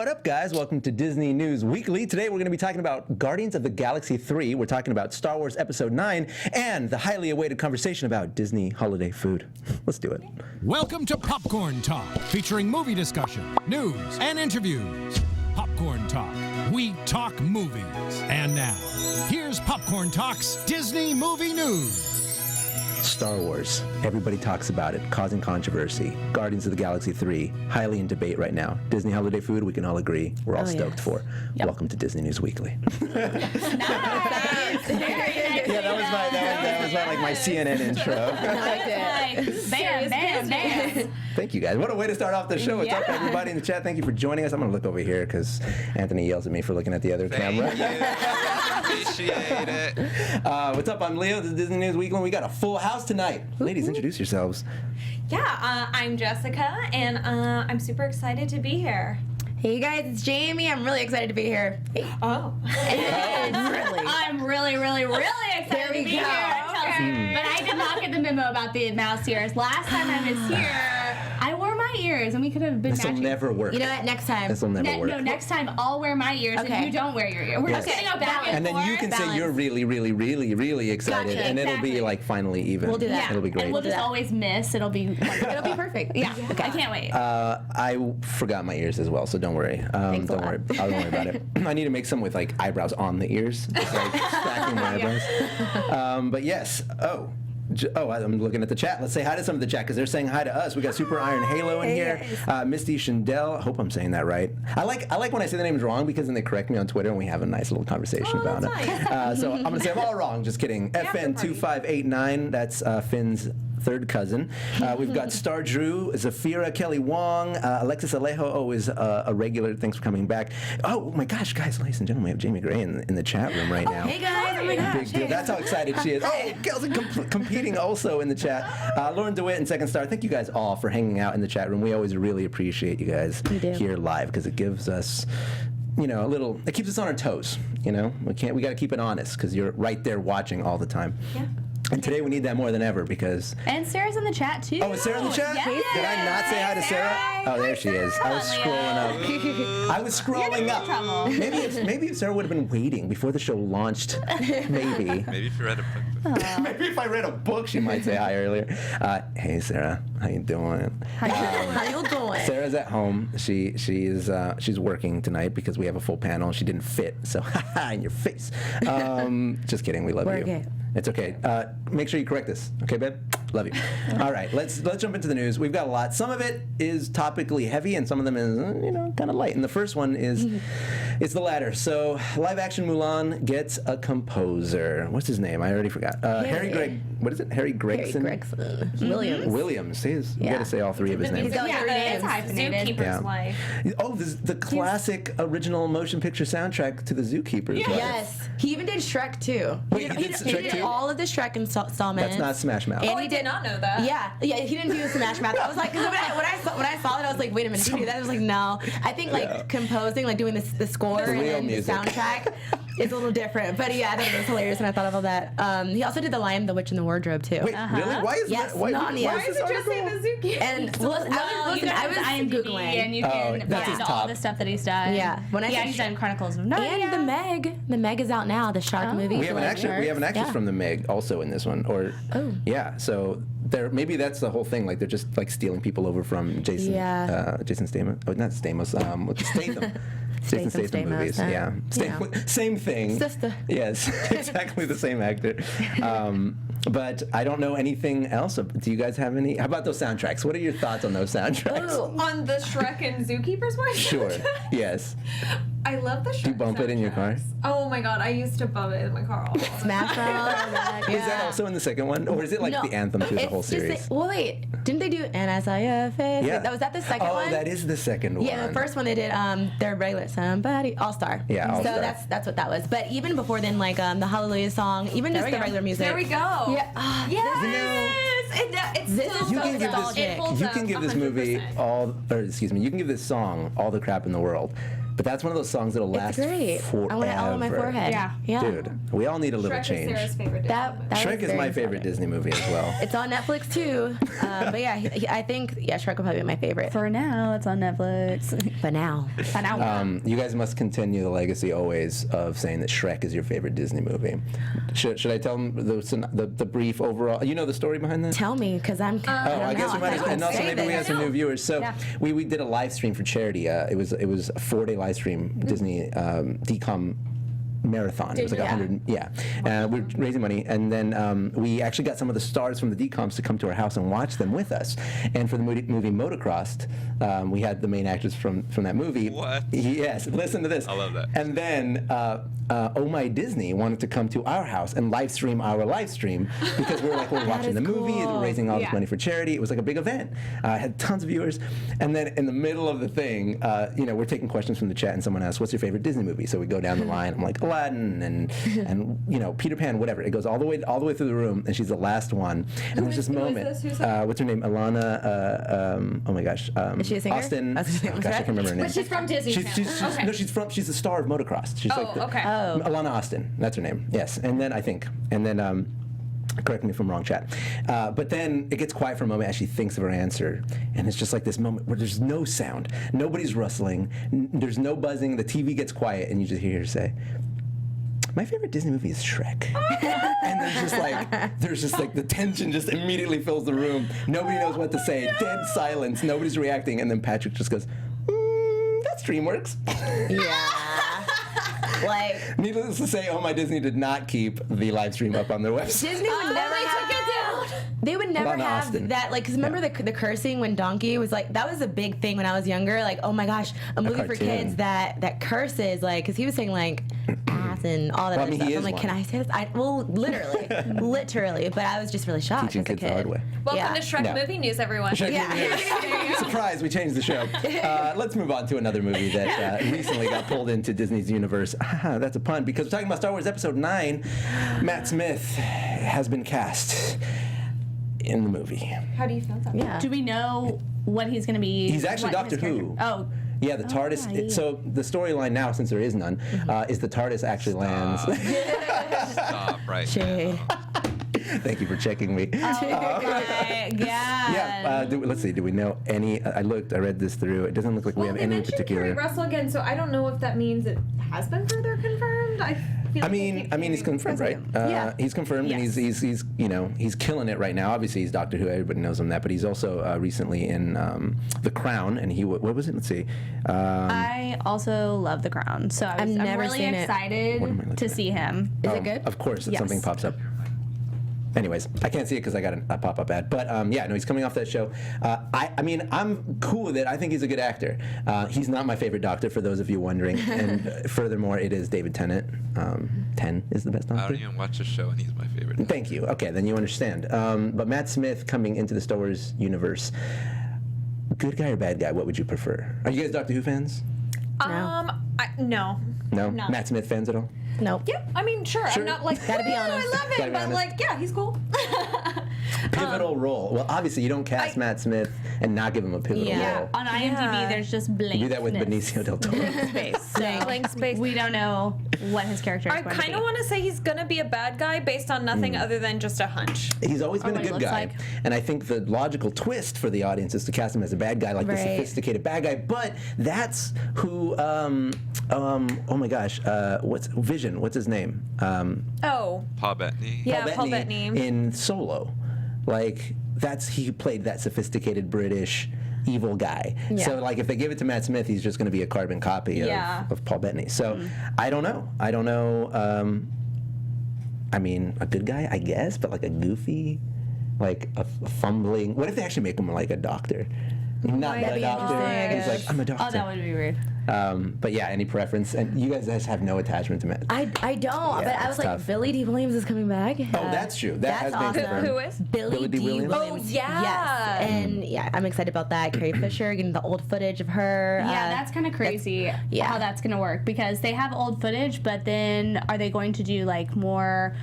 What up, guys? Welcome to Disney News Weekly. Today we're going to be talking about Guardians of the Galaxy 3. We're talking about Star Wars Episode 9 and the highly awaited conversation about Disney holiday food. Let's do it. Welcome to Popcorn Talk, featuring movie discussion, news, and interviews. Popcorn Talk. We talk movies. And now, here's Popcorn Talk's Disney Movie News. Star Wars. Everybody talks about it, causing controversy. Guardians of the Galaxy 3, highly in debate right now. Disney holiday food, we can all agree, we're all stoked for. Yep. Welcome to Disney News Weekly. Yeah, that was my CNN intro. Bam. Thank you, guys. What a way to start off the show. What's up, everybody in the chat? Thank you for joining us. I'm going to look over here because Anthony yells at me for looking at the other camera. Appreciate it. What's up? I'm Leo. This is Disney News Weekly. We got a full house tonight. Ladies, introduce yourselves. Yeah, I'm Jessica, and I'm super excited to be here. Hey guys, it's Jamie. I'm really excited to be here. Hey. Oh. Really? I'm really excited to be here. Okay. But I did not get the memo about the mouse ears. Last time I was here, I wore my ears, and we could have been This will matching. never work. You know what? Next time. This will never work. No, next time I'll wear my ears, and you don't wear your ears. We're just gonna go back And then you can say you're really excited, Gotcha. and it'll be like finally even. We'll do that. It'll be great. And we'll just always miss. It'll be perfect. Yeah. Okay. I can't wait. I forgot my ears as well, so don't worry. Don't worry. I don't worry about it. I need to make some with like eyebrows on the ears, just like stacking my eyebrows. But yes. I'm looking at the chat. Let's say hi to some of the chat because they're saying hi to us. We got Super Iron Halo in here. Misty Shindell. I hope I'm saying that right. I like when I say the names wrong because then they correct me on Twitter and we have a nice little conversation about it. Nice. So I'm gonna say I'm all wrong. Just kidding. FN2589. That's Finn's third cousin. We've got Star Drew, Zafira, Kelly Wong, Alexis Alejo, always a regular. Thanks for coming back. Oh my gosh, guys, ladies and gentlemen, we have Jamie Gray in the chat room right now. Hey guys, oh my gosh. Big deal. That's how excited she is. Oh, Kelsey competing also in the chat. Lauren DeWitt and Second Star, thank you guys all for hanging out in the chat room. We always really appreciate you guys here live because it gives us, it keeps us on our toes. We got to keep it honest because you're right there watching all the time. Yeah. And today we need that more than ever because... And Sarah's in the chat, too. Oh, is Sarah in the chat? Yes. Did I not say hi to Sarah? Oh, there she is. I was scrolling up. Maybe if Sarah would have been waiting before the show launched, maybe. Maybe if you read a book. Maybe if I read a book, she might say hi earlier. Hey, Sarah. How you doing? How you doing? Sarah's at home. She's working tonight because we have a full panel and she didn't fit. So, in your face. Just kidding. We love you. Okay. It's okay. Make sure you correct this. Okay, babe? Love you. All right, let's jump into the news. We've got a lot. Some of it is topically heavy, and some of them is, kind of light. And the first one is, it's the latter. So, live-action Mulan gets a composer. What's his name? I already forgot. Harry Gregson? Harry Gregson. Williams. We got to say all three of his names. It's hyphenated. Zookeeper's Wife. Oh, this is the classic original motion picture soundtrack to the Zookeeper's Wife. Yes. He even did Shrek, too. Wait, he did Shrek, too? All of the Shrek installments. That's not Smash Mouth. And he did not know that. Yeah, he didn't do Smash Mouth. I was like, because when I saw that, I was like, wait a minute, did you do that? I was like, no. I think composing, doing the score and then the soundtrack is a little different. But yeah, I thought it was hilarious when I thought of all that. He also did The Lion, the Witch, and the Wardrobe too. Wait, really? Why is that? Why is it just saying the Zookeeper? And I was Googling, and you can find all the stuff that he's done. Yeah, he's done Chronicles of Narnia. And the Meg is out now. The shark movie. We have an actress from the Meg also in this one. So maybe that's the whole thing. Like they're just stealing people over from Jason Statham. Oh, not Stamos. Statham. Jason Statham movies. Same thing. Sister. Yes, exactly the same actor. But I don't know anything else. Do you guys have any? How about those soundtracks? What are your thoughts on those soundtracks? Ooh, on the Shrek and Zookeeper's Wife? Sure. Yes. I love the Shrek. Do you bump it in your car? Oh my god, I used to bump it in my car all the time. Smash Mouth. Is that also in the second one, or is it the anthem through the whole series? Wait, didn't they do "And I Saw Your Face"? Yeah. Was that the second one? Oh, that is the second one. Yeah, the first one they did their regular Somebody All Star. Yeah, All Star. So that's what that was. But even before then, the Hallelujah song, even just the regular music. There we go. Yeah. Yes. You can give this movie you can give this song all the crap in the world, But that's one of those songs that'll last great. forever. I want it all on my forehead. Yeah. Dude, we all need a little Shrek change. is Sarah's favorite Disney movie. That Shrek was is my very favorite inspiring. Disney movie as well. It's on Netflix too. But yeah, I think Shrek will probably be my favorite. For now, it's on Netflix. But now, You guys must continue the legacy always of saying that Shrek is your favorite Disney movie. Should I tell them the brief overall? You know the story behind that? tell me because I'm. I guess we might as well. And also maybe we have some new viewers. So we did a live stream for charity. It was a 4-day live stream, Disney DCOM marathon. It was like 100. Yeah, we were raising money, and then we actually got some of the stars from the DCOMs to come to our house and watch them with us. And for the movie Motocrossed, we had the main actors from that movie. What? Yes, listen to this. I love that. And then Oh My Disney wanted to come to our house and live stream our live stream because we were like, we're watching the movie, cool. we're raising all this money for charity. It was like a big event. Had tons of viewers. And then in the middle of the thing, we're taking questions from the chat, and someone asks, what's your favorite Disney movie? So we go down the line. I'm like, Aladdin and Peter Pan, whatever. It goes all the way through the room, and she's the last one. And there's this moment. What's her name? Alana. Oh my gosh. Is she a singer? Austin. I was gonna say, Gosh, I can't remember her name. But she's from Disney Channel. No, she's the star of Motocross. She's Alana Austin. That's her name. Yes. And then correct me if I'm wrong, chat. But then it gets quiet for a moment as she thinks of her answer, and it's just like this moment where there's no sound, nobody's rustling, there's no buzzing. The TV gets quiet, and you just hear her say, "My favorite Disney movie is Shrek." And there's just like the tension just immediately fills the room. Nobody knows what to say. Dead silence. Nobody's reacting, and then Patrick just goes, "That's DreamWorks." Yeah. Like, needless to say, Oh My Disney did not keep the live stream up on their website. Disney would never have. They would never Alana have Austin. that. Like, cause remember the cursing when Donkey was like, that was a big thing when I was younger. Like, oh my gosh, a movie for cartoon. kids that curses. Like, cause he was saying like ass and all that Well, I other mean, stuff. he I'm is like, one. can I say this? Literally. But I was just really shocked Teaching as a kids kid. the hard way. Welcome to Shrek No. Movie News, everyone. Yeah. Surprise, we changed the show. Let's move on to another movie that recently got pulled into Disney's universe. That's a pun, because we're talking about Star Wars Episode 9. Matt Smith has been cast in the movie. How do you feel about that? Yeah. Do we know what he's going to be? He's actually what his Doctor Who. character- Oh. Yeah, the TARDIS. right. So the storyline now, since there is none, is the TARDIS actually lands. Stop right Shade. Thank you for checking me. My God. Yeah. Let's see. Do we know any? I read this through. It doesn't look like we have they any mentioned particular. Kurt Russell again, so I don't know if that means it has been further confirmed. I feel like they keep he's confirmed, right? Yeah. He's confirmed, and Yes. he's killing it right now. Obviously, he's Doctor Who. Everybody knows him that, but he's also recently in The Crown, and what was it? Let's see. I also love The Crown, so I'm never really seen it. excited What am I looking to at? see him. Is it good? Of course, if Yes. something pops up. Anyways, I can't see it because I got a pop-up ad. But he's coming off that show. I'm cool with it. I think he's a good actor. He's not my favorite Doctor, for those of you wondering. And furthermore, it is David Tennant. 10 is the best I Doctor. don't even watch the show, and he's my favorite. Thank you. Okay, then you understand. But Matt Smith coming into the Star Wars universe, good guy or bad guy? What would you prefer? Are you guys Doctor Who fans? No. No? No. Matt Smith fans at all? Nope. Yeah, I mean, sure. Sure. I'm not like, Gotta be "Oh, honest. I love Gotta him, be but honest. like, yeah, he's cool. Pivotal role. Well, obviously, you don't cast Matt Smith and not give him a pivotal Yeah. role. On IMDb, there's just blank. You do that with Benicio del Toro. space. So Blank space. We don't know what his character is I going to be. kind of want to say he's gonna be a bad guy based on nothing other than just a hunch. He's always been a what he good looks guy, like. and I think the logical twist for the audience is to cast him as a bad guy, like the Right. sophisticated bad guy. But that's who. Oh my gosh, what's Vision? What's his name? Oh, Paul Bettany. yeah, Paul Bettany. in Solo. Like he played that sophisticated British evil guy. Yeah. So like if they give it to Matt Smith, he's just going to be a carbon copy of Paul Bettany. So I don't know. I mean, a good guy, I guess, but like a goofy, like a fumbling. What if they actually make him like a doctor? Not That'd the be doctor. interesting, I He's guess. like, I'm a doctor. Oh, that would be weird. But yeah, any preference? And you guys just have no attachment to Matt. I don't, but I it's was like, tough. Billy D. Williams is coming back. Oh, that's true. That has that's been awesome. confirmed. Who is? Billy D. Williams. Oh, yeah. Yes. And yeah, I'm excited about that. Carrie Fisher, getting the old footage of her. Yeah, that's kind of crazy yeah. how that's going to work, because they have old footage, but then are they going to do like more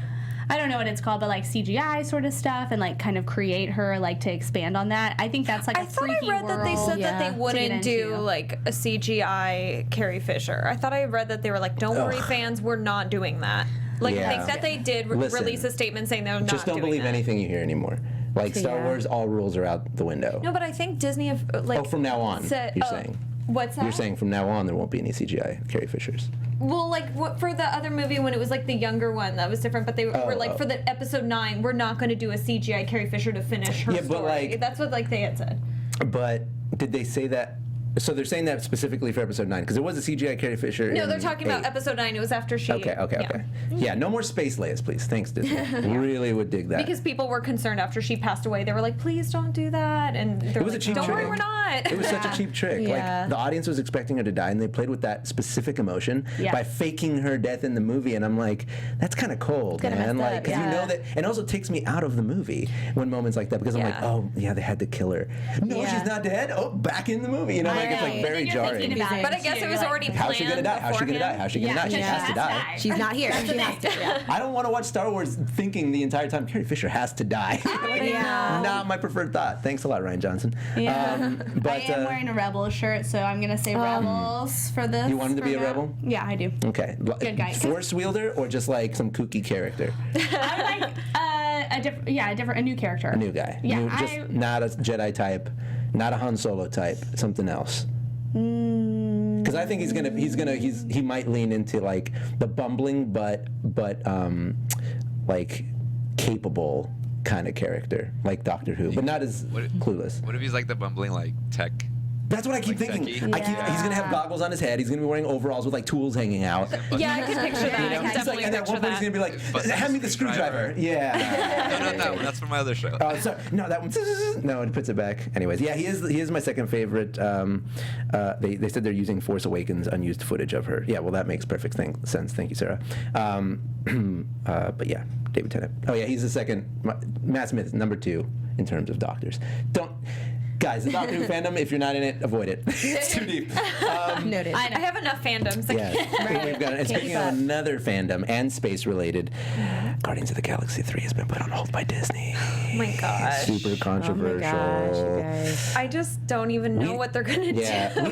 I don't know what it's called, but like CGI sort of stuff, and like kind of create her like to expand on that. I think that's like I a thought freaky I read that they world said that they to get wouldn't do into. like a CGI Carrie Fisher. I thought I read that they were like, don't worry, fans, we're not doing that. Like, Yeah. I think that they did Listen, release a statement saying they're not Just don't doing believe that. anything you hear anymore. Like Star Wars, all rules are out the window. No, but I think Disney, like, From now on, said- you're oh, saying. What's that? You're saying from now on there won't be any CGI Carrie Fishers. Well, like for the other movie when it was like the younger one, that was different. But they were like for the episode 9, we're not going to do a CGI Carrie Fisher to finish her Yeah, but, story. like- That's what like they had said. But did they say that? So they're saying that specifically for episode 9 because there was a CGI Carrie Fisher. No, in they're talking about 8. episode 9. It was after she. Okay. Yeah, no more space Leias, please. Thanks, Disney. Really would dig that. Because people were concerned after she passed away. They were like, please don't do that. And they It were was a like, cheap don't trick. worry, we're not. It was such a cheap trick. Yeah. Like the audience was expecting her to die, and they played with that specific emotion Yeah. by faking her death in the movie. And I'm like, that's kind of cold, Kinda man. messed Like, up, because you yeah. know that, and also takes me out of the movie when moments like that because I'm like, Yeah. oh yeah, they had to kill her. No, Yeah. she's not dead. Oh, back in the movie. You know, like it's like Right. very You're jarring. thinking about it, But I guess too. it was You're already like, How's she gonna die? How's she gonna die? How's she gonna die? She has to die. She's not here. She has to. Yeah. I don't want to watch Star Wars thinking the entire time Carrie Fisher has to die. Like, know. Not my preferred thought. Thanks a lot, Ryan Johnson. Yeah. But I am wearing a Rebel shirt, so I'm gonna say Rebels for this. You want him to be a for now. rebel? Yeah, I do. okay, Good guy. Force wielder or just like some kooky character? I would like a new character. A new guy. Yeah, New, just not a Jedi type, not a Han Solo type, something else. Because I think he might lean into like the bumbling but like capable kind of character, like Doctor Who, but not as clueless. What if he's like the bumbling like tech? That's what I keep Like thinking. techie? He's gonna have goggles on his head. He's gonna be wearing overalls with like tools hanging out. Yeah, I could picture that. You know, I could he's like, definitely and at one picture point he's gonna be like, Bust out "Hand me the the screwdriver." screwdriver. Yeah. No, not that one. That's from my other show. Oh, sorry. No, that one. No, it puts it back. Anyways, yeah, he is my second favorite. They said they're using Force Awakens unused footage of her. Yeah, well, that makes perfect sense. Thank you, Sarah. But yeah, David Tennant. Oh yeah, he's the second. Matt Smith is number 2 in terms of doctors. Guys, the Doctor Who fandom, if you're not in it, avoid it. It's too deep. Noted. I have enough fandoms. Yeah, we've got it. And speaking of another fandom and space-related, Guardians of the Galaxy 3 has been put on hold by Disney. Oh my gosh. Super controversial. Oh my gosh, you guys. I just don't even know what they're gonna do. Yeah,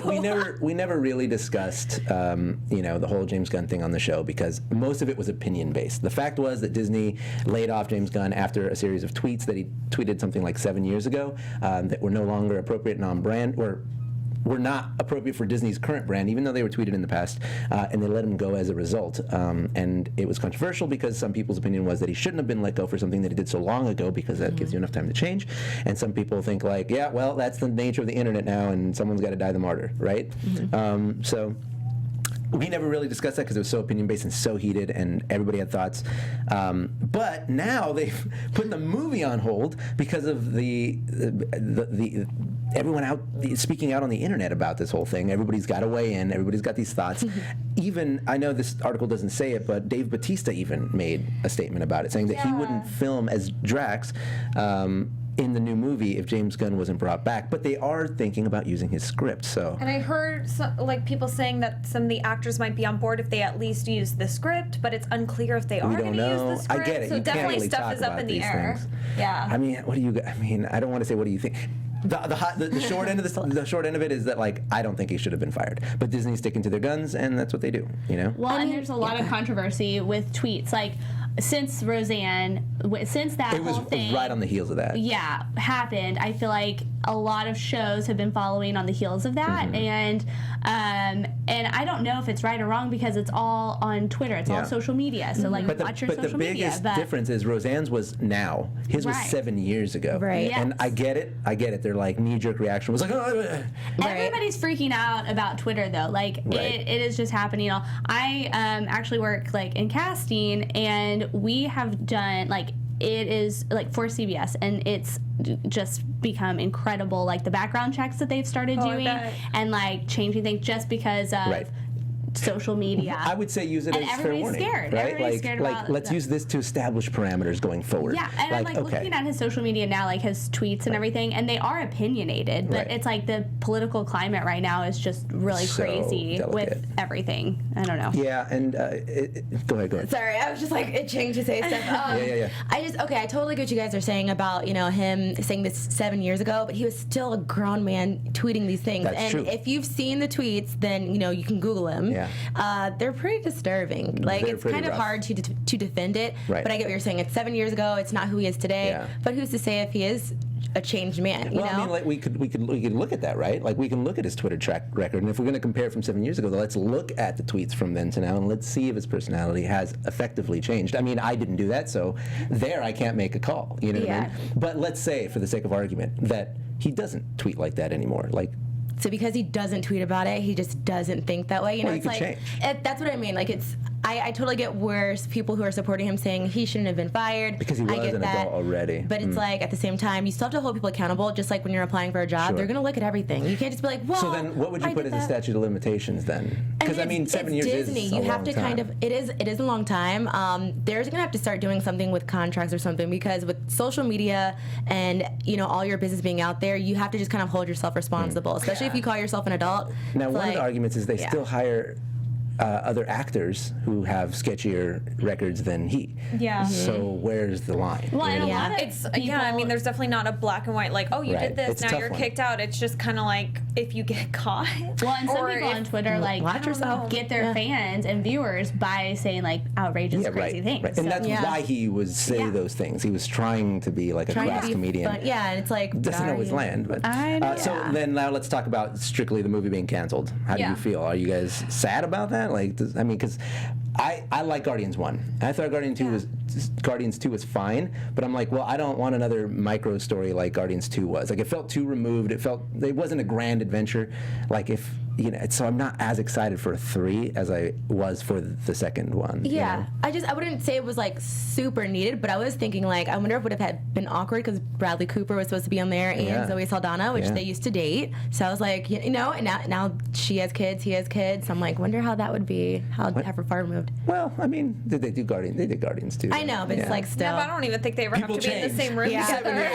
we never really discussed the whole James Gunn thing on the show because most of it was opinion based. The fact was that Disney laid off James Gunn after a series of tweets that he tweeted something like 7 years ago that were no longer appropriate and on brand, or were not appropriate for Disney's current brand, even though they were tweeted in the past, and they let him go as a result. And it was controversial because some people's opinion was that he shouldn't have been let go for something that he did so long ago because that gives you enough time to change. And some people think like, yeah, well, that's the nature of the internet now, and someone's got to die the martyr, right? So we never really discussed that because it was so opinion-based and so heated, and everybody had thoughts. But now they've put the movie on hold because of the everyone out speaking out on the internet about this whole thing. Everybody's got to weigh in. Everybody's got these thoughts. Even, I know this article doesn't say it, but Dave Bautista even made a statement about it, saying that he wouldn't film as Drax in the new movie if James Gunn wasn't brought back, but they are thinking about using his script. So, And I heard people saying that some of the actors might be on board if they at least use the script, but it's unclear if they are we going don't to use know. the script. I get it. So You can't definitely really stuff talk is up about in the these air. things. Yeah. I mean, what do you? I mean, I don't want to say. What do you think? The short end of the short end of it is that like I don't think he should have been fired, but Disney's sticking to their guns, and that's what they do. You know. Well, and there's a lot of controversy with tweets. Like, since Roseanne, since that It was whole thing, right on the heels of that. yeah, happened, I feel like a lot of shows have been following on the heels of that, and I don't know if it's right or wrong because it's all on Twitter, it's all social media. So like, watch your But social the biggest media. difference is Roseanne's was now. His was Right. 7 years ago. Right. Yes. And I get it. Their like knee-jerk reaction was like, oh, Everybody's freaking out about Twitter though. Like Right. it is just happening. I actually work like in casting, and we have done like it is like for CBS, and it's just become incredible. Like the background checks that they've started I doing bet. and like changing things just because of Right. social media. I would say use it And as fair everybody's warning, scared. right? Everybody's scared about let's use this to establish parameters going forward. Yeah, and I'm looking at his social media now, like his tweets and everything, and they are opinionated, but it's like the political climate right now is just really So crazy delicate. with everything. I don't know. Yeah, and go ahead. Sorry, I was just like itching to say stuff. Yeah. I totally get what you guys are saying about, him saying this 7 years ago, but he was still a grown man tweeting these things. That's and true. if you've seen the tweets, then, you can Google him. Yeah. They're pretty disturbing. Like, They're it's pretty kind of rough. hard to defend it, Right. but I get what you're saying. It's 7 years ago. It's not who he is today. Yeah. But who's to say if he is a changed man, you Well, know? I mean, like we could look at that, right? Like we can look at his Twitter track record, and if we're going to compare from 7 years ago, then let's look at the tweets from then to now, and let's see if his personality has effectively changed. I mean, I didn't do that, so there I can't make a call. You know what I mean? But let's say, for the sake of argument, that he doesn't tweet like that anymore. Like. So because he doesn't tweet about it, he just doesn't think that way. Well, It's he like could change. That's what I mean. Like I totally get where people who are supporting him saying he shouldn't have been fired. Because he was I get an that. adult already. But it's like at the same time, you still have to hold people accountable. Just like when you're applying for a job, Sure. they're gonna look at everything. You can't just be like, well. So then, what would you I put did as the that. statute of limitations then? Because I mean, 7 years Disney. is a You have long to time. kind of. It is a long time. There's gonna have to start doing something with contracts or something, because with social media and all your business being out there, you have to just kind of hold yourself responsible, especially if you call yourself an adult. Now, It's one of like- the arguments is they yeah. still hire other actors who have sketchier records than he. Yeah. So where's the line? Well, and a Yeah. lot of It's people, I mean, there's definitely not a black and white like, oh, you Right. did this, It's a now tough you're one. kicked out. It's just kind of like if you get caught. Well, and some or people on Twitter like watch yourself. get their fans and viewers by saying like outrageous, crazy things. Right. And So- that's Yeah. why he would say Yeah. those things. He was trying to be like a Trying to class be comedian. fun. Yeah, and it's like Doesn't are always you- land, but I know. so Yeah. then now let's talk about strictly the movie being canceled. How do Yeah. you feel? Are you guys sad about that? Like, I mean, because I like Guardians 1. I thought Guardians 2 was fine, but I'm like, well, I don't want another micro story like Guardians 2 was. Like, it felt too removed. It wasn't a grand adventure. Like, so I'm not as excited for 3 as I was for the second one. you Yeah, know? I wouldn't say it was like super needed, but I was thinking like, I wonder if it would have been awkward because Bradley Cooper was supposed to be on there and Yeah. Zoe Saldana, which Yeah. they used to date. So I was like, and now she has kids, he has kids. So I'm like, wonder how that would be, how have her far removed. Well, I mean, did they do Guardians? They did Guardians too. I know, but it's like still. Yeah, but I don't even think they ever People have to be in the change. same room Yeah. together.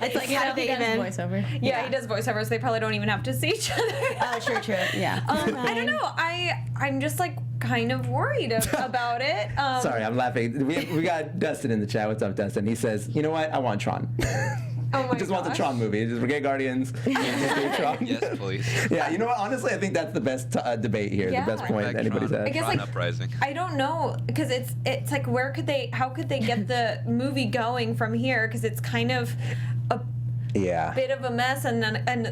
It's like, how do they even? voiceover. Yeah, he does voiceovers. They probably don't even have to see each other. Oh, true. Yeah. I don't know. I'm just like kind of worried about it. Sorry, I'm laughing. We got Dustin in the chat. What's up, Dustin? He says, you know what? I want Tron. Oh my Just wants a gosh. Tron movie. Just forget Guardians. and just do Tron. Yes, please. Yeah, you know what? Honestly, I think that's the best debate here. Yeah. The best point Back anybody's Tron. had. I guess, Tron like- Uprising. I don't know because it's like how could they get the movie going from here, because it's kind of a Yeah. bit of a mess, and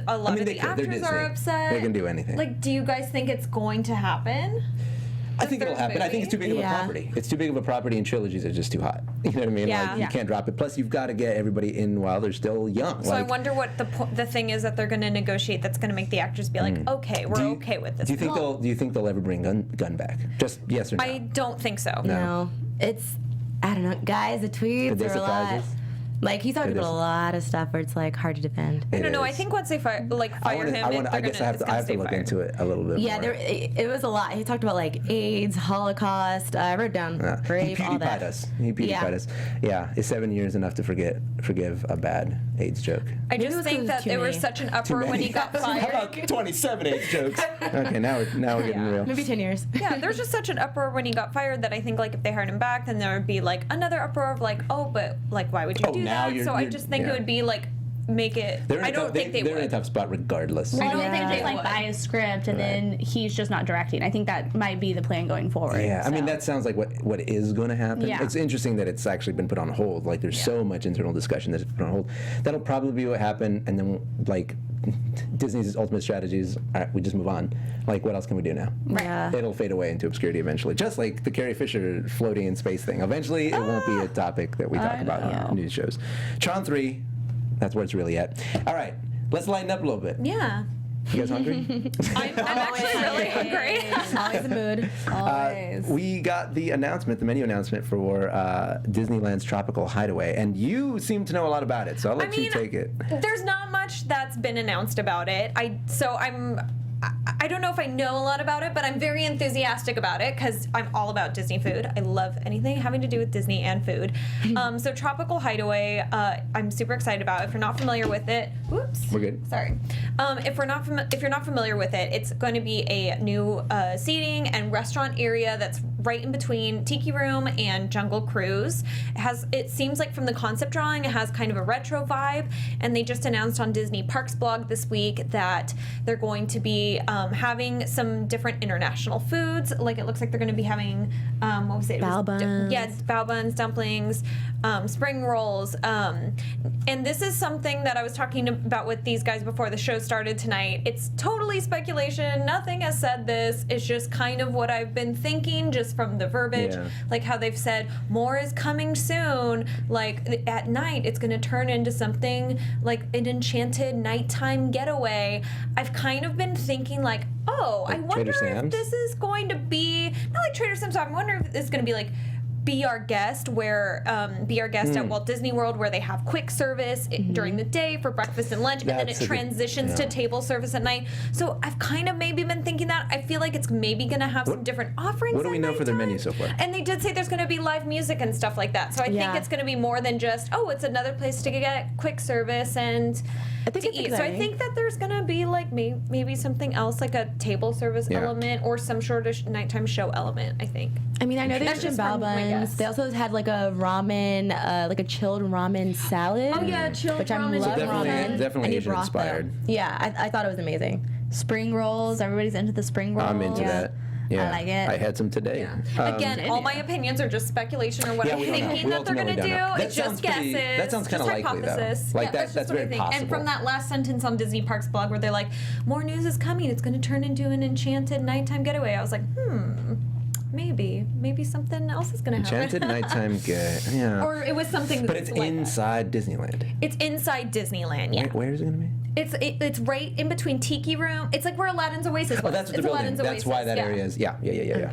a lot mean, of they the could. They're actors are Disney. upset. They can do anything. Like, do you guys think it's going to happen? I think it'll third happen. I think it's too big of a Yeah. property. It's too big of a property, and trilogies are just too hot. You know what I mean? Yeah. Like, you Yeah. can't drop it. Plus, you've got to get everybody in while they're still young. So I wonder what the thing is that they're going to negotiate that's going to make the actors be like, okay, we're okay with this. Do you think they'll ever bring gun back? Just yes or no? I don't think so. No, it's I don't know, guys. The tweets Did they are a lot. surprise us? Like he's talking Did they about a lot of stuff where it's like hard to defend. I don't know. I is. think once they fire him, I guess I have to look into it a little bit Yeah, more. it was a lot. He talked about like AIDS, Holocaust. I wrote down Yeah. rape, He all PewDiePie'd that. us. He PewDiePie'd us. Yeah, is 7 years enough to forgive a bad AIDS joke? I Maybe it just was think 'cause that it's too there was many. such an uproar when he got How fired. about 27 AIDS jokes? Okay, now we're getting real. Maybe 10 years. Yeah, there's just such an uproar when he got fired that I think like if they hired him back, then there would be like another uproar of like, oh, but like why would you Oh, do now that? you're- So I you're- just think yeah. it would be like make it. They're in I a don't tough- think they they're in a would. tough spot regardless. Well, I I don't think they think just they like would. buy a script and then he's just not directing. I think that might be the plan going forward. Yeah, I mean so. that sounds like what is going to happen. Yeah. It's interesting that it's actually been put on hold. Like there's so much internal discussion that it's put on hold. That'll probably be what happened, and then like Disney's ultimate strategy is we just move on. Like what else can we do now? Yeah. It'll fade away into obscurity eventually, just like the Carrie Fisher floating in space thing. Eventually, it won't be a topic that we talk about on news shows. Tron 3, that's where it's really at. All right, let's lighten up a little bit. Yeah, You guys hungry? I'm actually really hungry. Always in the mood. Always. We got the menu announcement for Disneyland's Tropical Hideaway, and you seem to know a lot about it, so I'll let you take it. There's not much that's been announced about it. I don't know if I know a lot about it, but I'm very enthusiastic about it because I'm all about Disney food. I love anything having to do with Disney and food. So Tropical Hideaway, I'm super excited about. If you're not familiar with it, whoops. We're good. Sorry. If you're not familiar with it, it's going to be a new seating and restaurant area that's right in between Tiki Room and Jungle Cruise. It seems like from the concept drawing, it has kind of a retro vibe, and they just announced on Disney Parks blog this week that they're going to be having some different international foods. Like it looks like they're going to be having what was it? Bao buns. Bao buns, dumplings, spring rolls. And this is something that I was talking about with these guys before the show started tonight. It's totally speculation. Nothing has said this. It's just kind of what I've been thinking just from the verbiage. Yeah. Like how they've said, more is coming soon. Like at night, it's going to turn into something like an enchanted nighttime getaway. I've kind of been thinking like, oh, Like I wonder Trader if Sam's? this is going to be, not like Trader Sam's, I wonder if it's going to be like Be Our Guest, where at Walt Disney World, where they have quick service during the day for breakfast and lunch, and then That's it a good- transitions to table service at night. So I've kind of maybe been thinking that. I feel like it's maybe going to have some different offerings. What do we at know for their nighttime. menu so far? And they did say there's going to be live music and stuff like that. So I think Yeah. it's going to be more than just, oh, it's another place to get quick service and I think to it's eat. So I exciting. think that there's going to be like maybe something else, like a table service Yeah. element or some sort of nighttime show element, I think. I mean, I know they That's mentioned just bao from my guess. buns. They also had like a ramen, like a chilled ramen salad. Oh, yeah, chilled which I ramen. So love definitely- ramen. definitely I need Asian broth, though. inspired. Yeah, I thought it was amazing. Spring rolls. Everybody's into the spring rolls. I'm into that. Yeah, I like it. I had some today. Again, all my opinions are just speculation or what Yeah, I'm we don't know. thinking We that they're going to ultimately do. don't know. That It's just sounds pretty- guesses. that sounds kinda just likely, though. hypothesis. Like, Yeah, that's just what very I think. And possible. from that last sentence on Disney Parks blog where they're like, more news is coming. It's going to turn into an enchanted nighttime getaway. I was like, maybe something else is going to happen. Enchanted nighttime get. Yeah. Or it was something But it's like that. inside Disneyland. It's inside Disneyland, yeah. Where is it going to be? It's right in between Tiki Room. It's like where Aladdin's Oasis was. Oh, that's what it's the building. Aladdin's That's Oasis, why that yeah. area is. Yeah.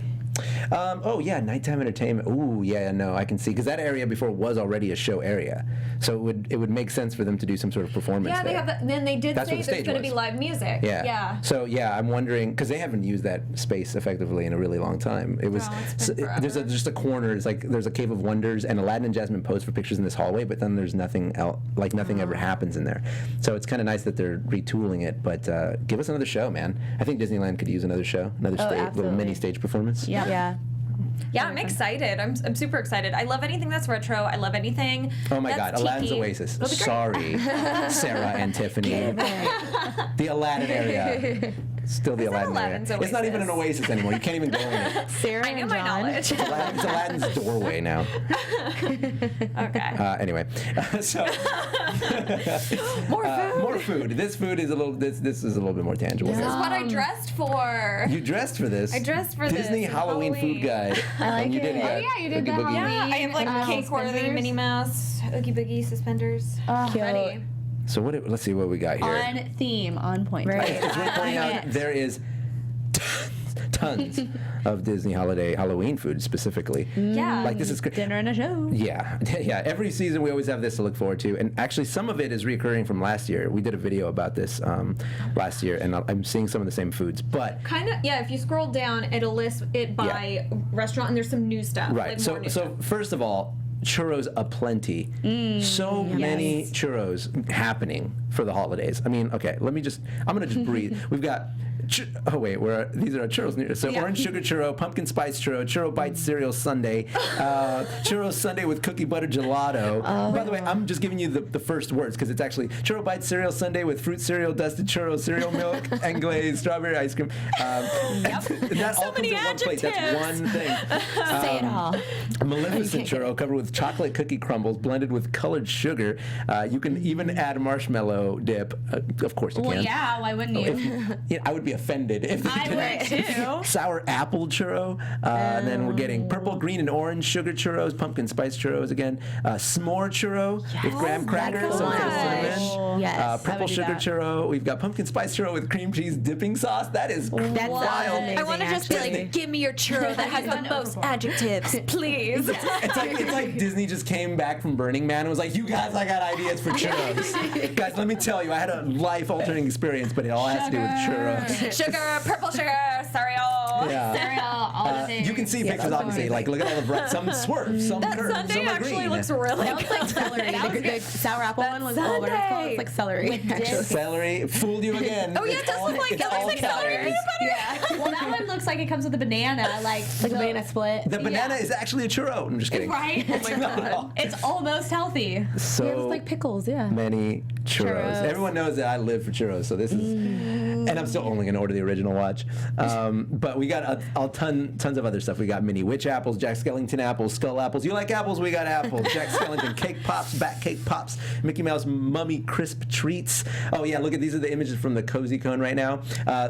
Oh yeah, nighttime entertainment. Ooh, yeah, no, I can see because that area before was already a show area, so it would make sense for them to do some sort of performance. Yeah, they there. have that. Then they did That's say what the there's stage going to was. be live music. Yeah. Yeah. So yeah, I'm wondering because they haven't used that space effectively in a really long time. It was it's been there's forever. just a corner. It's like there's a Cave of Wonders, and Aladdin and Jasmine pose for pictures in this hallway, but then there's nothing else. Like nothing ever happens in there. So it's kind of nice that they're retooling it. But give us another show, man. I think Disneyland could use another show, another little absolutely. mini stage performance. Yeah. Yeah, I'm excited. I'm super excited. I love anything that's retro. I love anything. Oh my that's God, Aladdin's tiki. Oasis. It'll be great. Sorry, Sarah and Tiffany. The Aladdin area. Still the Aladdin Aladdin's area. It's not even an Oasis. oasis anymore. You can't even go in it. Sarah I knew and my John. knowledge. It's Aladdin's doorway now. Okay. Anyway, so more food. This food is a little. This is a little bit more tangible. This is what I dressed for. You dressed for this. I dressed for this. Disney It's Halloween food Halloween. guide. I like and you it. did Oh, get yeah, you did Oogie the Boogie. Yeah, I have like cake worthy, suspenders. Minnie Mouse, Oogie Boogie suspenders. Cute. Ready. So let's see what we got here. On theme, on point. Right. It's worth pointing out there is tons of Disney Halloween food specifically. Yeah. Like this is great. Dinner and a show. Yeah. Every season we always have this to look forward to, and actually some of it is recurring from last year. We did a video about this last year, and I'm seeing some of the same foods. But Kind of, yeah. If you scroll down, it'll list it by restaurant, and there's some new stuff. right. Like So more new stuff. first of all, churros aplenty. So many churros happening for the holidays. I mean, okay, I'm gonna just breathe. We've got. These are our churros. So Yeah. orange sugar churro, pumpkin spice churro bites cereal sundae, churro sundae with cookie butter gelato. By the way, I'm just giving you the first words because it's actually churro bites cereal sundae with fruit cereal, dusted churro, cereal milk, and glazed strawberry ice cream. That all comes many in one plate. That's adjectives. one thing. Say it all. Maleficent churro covered with chocolate cookie crumbles blended with colored sugar. You can even add marshmallow dip. Of course you Well, can. yeah, why wouldn't you? I would be offended if they I did would that. too. Sour apple churro. And then we're getting purple, green, and orange sugar churros, pumpkin spice churros again. S'more churro with graham crackers, some kind of cinnamon. Yes. I Purple would do sugar that. churro. We've got pumpkin spice churro with cream cheese dipping sauce. That is That's wild. amazing, I want to just be actually. like, give me your churro that has the most adjectives, please. It's like Disney just came back from Burning Man and was like, you guys, I got ideas for churros. Guys, let me tell you, I had a life-altering experience, but it all has to do with churros. Sugar, purple sugar, cereal. Yeah. Cereal, all the things. You can see pictures, obviously. Like, look at all the bright. Some swerve, some That curve, sundae some are actually green. looks really That looks like celery. The sour apple one was called, what is it called? It's like celery. Actually. Celery fooled you again. Oh yeah, it does look like it's that. Looks all like celery calories. peanut butter. Well, that one looks like it comes with a banana, like Like a banana split. The banana is actually a churro. I'm just kidding. right. It's not at all. It's almost healthy. So Yeah, it's like pickles, yeah. many churros. Everyone knows that I live for churros, so this is, and I'm still only gonna order the original watch. But we got tons of other stuff. We got mini witch apples, Jack Skellington apples, skull apples. You like apples? We got apples. Jack Skellington cake pops, back cake pops, Mickey Mouse mummy crisp treats. Oh yeah, look at these are the images from the cozy cone right now.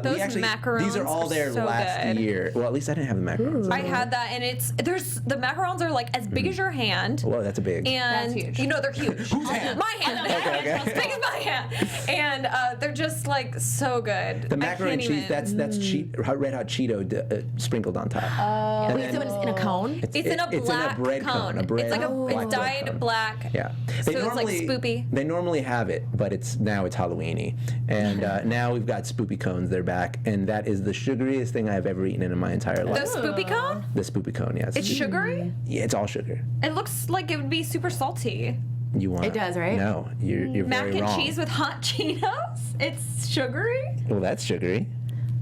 Those macarons these are all are there so last good. year. Well, at least I didn't have the macarons. I had that, and the macarons are like as big as your hand. Whoa, that's a big. And That's huge. you know they're huge. Whose hand? My hand. Okay. As big as my hand. And they're just like so good. The I macaroni and can't cheese, even- that's Red Hot Cheeto sprinkled on top. And Wait, then- so it's in a cone? It's in a black bread cone. A bread, It's like black it's bread dyed cone. black. Yeah. So it's like spoopy. They normally have it, but now it's Halloweeny. And now we've got spoopy cones. They're back. And that is the sugariest thing I've ever eaten in my entire The life. spoopy cone? The spoopy cone, yes. It's sugary? Yeah, it's all sugar. It looks like it would be super salty. You want It does, right? No, you're Mac very and wrong. cheese with hot Cheetos? It's sugary? Well, that's sugary.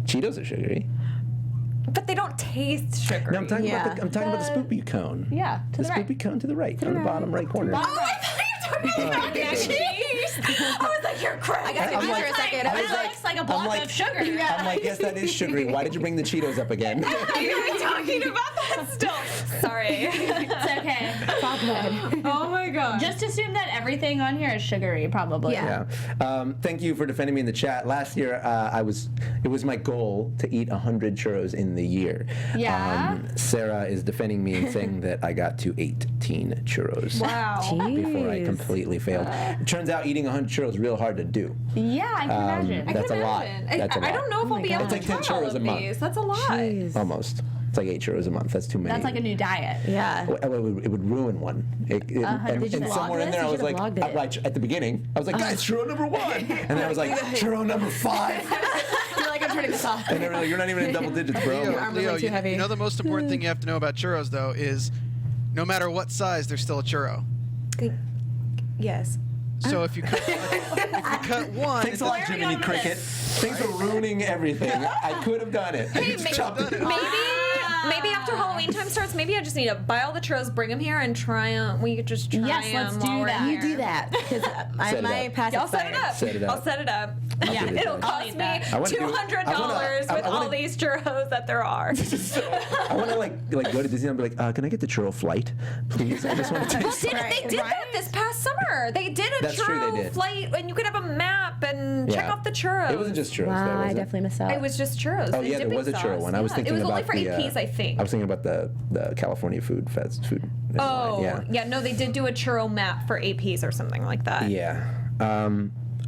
Cheetos are sugary. But they don't taste sugary. No, I'm talking Yeah. about the spoopy cone. Yeah, to the right. spoopy cone to the right, on the bottom right corner. Oh, I thought you were talking about mac and cheese. I was like, you're crazy. I got confused for a second. I I was was like- like, Looks like a block like- of sugar. I'm like, yes, that is sugary. Why did you bring the Cheetos up again? you were talking about that still. Sorry. It's okay. Oh my god. Just assume that everything on here is sugary, probably. Yeah. Thank you for defending me in the chat. Last year, it was my goal to eat 100 churros in the year. Yeah. Sarah is defending me and saying that I got to 18 churros. Wow. Before I completely failed. It turns out eating 100 churros is real hard to do. Yeah, I can imagine. That's a lot. That's a lot. I don't know if I'll be able That's to like 10 try all churros a of month. these. That's a lot. Jeez. Almost. It's like 8 churros a month. That's too many. That's like a new diet. Yeah. Well, it would ruin one. And Did you vlog somewhere in this? there, I You was should've like, vlogged it. right at the beginning, I was like, guys, churro number 1. And then I was like, churro number 5. You're like, I'm turning this off. And they were like, you're not even in double digits, bro. Your arms are Leo, way too heavy. you know the most important thing you have to know about churros, though, is no matter what size, they're still a churro. Yes. So if you cut, one, Thanks a lot, Where are we Jiminy going with Cricket. this? Thanks for ruining everything. I could have done it. Hey, Just chopped it. Maybe after Halloween time starts, maybe I just need to buy all the churros, bring them here, and try them. We could just try Yes, them let's do while we're that. here. You do that. Because I Set it might up. pass I'll set it up. Set it up. I'll set it up. Yeah, do it. It'll I'll cost eat me that. I wanna do- $200 I with wanna- all these churros that there are. I want to like go to Disneyland and be like, can I get the churro flight, please? I just want to taste it. They did that this past summer. They did a That's true, churro they did. flight, and you could have a map and check Yeah. off the churros. It wasn't just churros, Wow, though, was I it? definitely missed out. It was just churros. Oh and yeah, there dipping was a churro sauce. one. I was Yeah. thinking it was about only for the, 8 piece, I think. I was thinking about the California food. Oh, yeah. No, they did do a churro map for APs or something like that. Yeah.